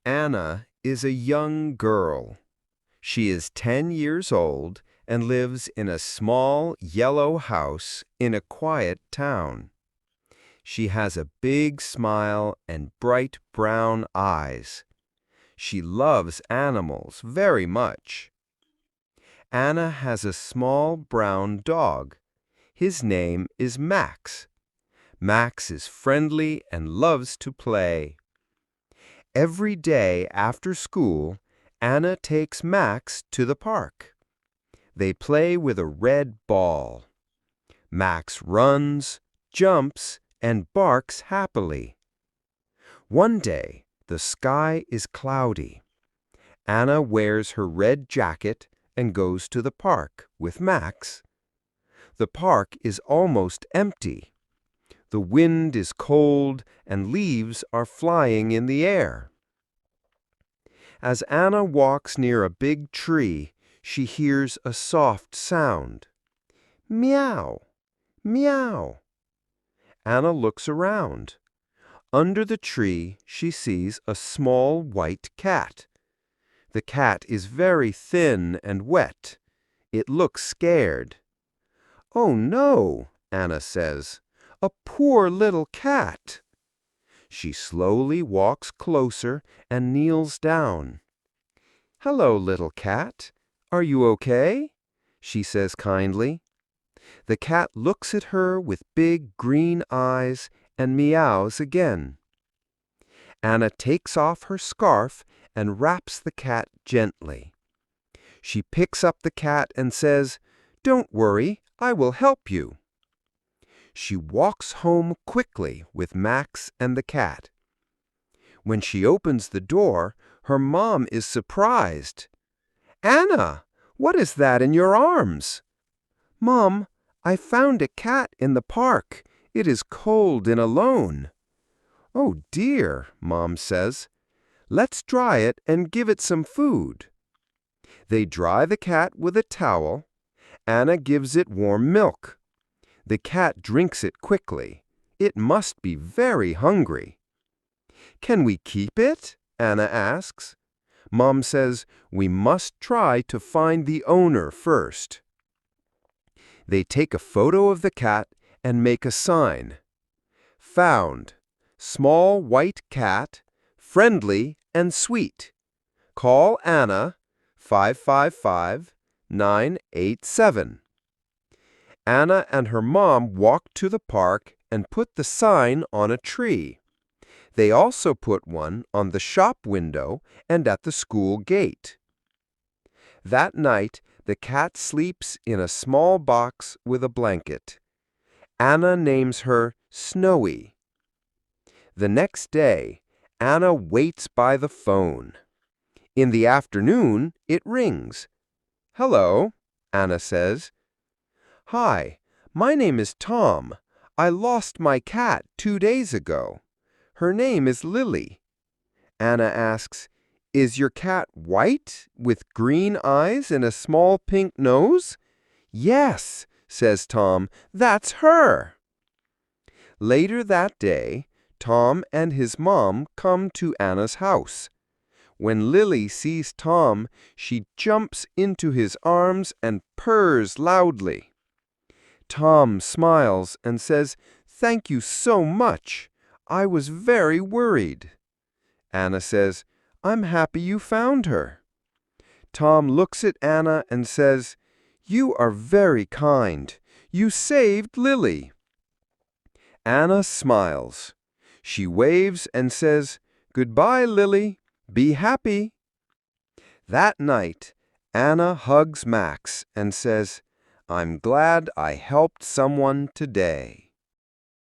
Anna is a young girl. She is 10 years old and lives in a small yellow house in a quiet town. She has a big smile and bright brown eyes. She loves animals very much. Anna has a small brown dog. His name is Max. Max is friendly and loves to play. Every day after school, Anna takes Max to the park. They play with a red ball. Max runs, jumps, and barks happily. One day, the sky is cloudy. Anna wears her red jacket and goes to the park with Max. The park is almost empty. The wind is cold and leaves are flying in the air. As Anna walks near a big tree, she hears a soft sound. Meow, meow. Anna looks around. Under the tree, she sees a small white cat. The cat is very thin and wet. It looks scared. "Oh no," Anna says. "A poor little cat." She slowly walks closer and kneels down. "Hello, little cat. Are you okay?" she says kindly. The cat looks at her with big green eyes and meows again. Anna takes off her scarf and wraps the cat gently. She picks up the cat and says, "Don't worry, I will help you." She walks home quickly with Max and the cat. When she opens the door, her mom is surprised. "Anna, what is that in your arms?" "Mom, I found a cat in the park. It is cold and alone." "Oh dear," Mom says. "Let's dry it and give it some food." They dry the cat with a towel. Anna gives it warm milk. The cat drinks it quickly. It must be very hungry. "Can we keep it?" Anna asks. Mom says we must try to find the owner first. They take a photo of the cat and make a sign. Found. Small white cat, friendly and sweet. Call Anna 555-987. Anna and her mom walked to the park and put the sign on a tree. They also put one on the shop window and at the school gate. That night, the cat sleeps in a small box with a blanket. Anna names her Snowy. The next day, Anna waits by the phone. In the afternoon, it rings. "Hello," Anna says. "Hi, my name is Tom. I lost my cat 2 days ago. Her name is Lily." Anna asks, "Is your cat white with green eyes and a small pink nose?" "Yes," says Tom, "that's her." Later that day, Tom and his mom come to Anna's house. When Lily sees Tom, she jumps into his arms and purrs loudly. Tom smiles and says, "Thank you so much. I was very worried." Anna says, "I'm happy you found her." Tom looks at Anna and says, "You are very kind. You saved Lily." Anna smiles. She waves and says, "Goodbye, Lily. Be happy." That night, Anna hugs Max and says, "I'm glad I helped someone today."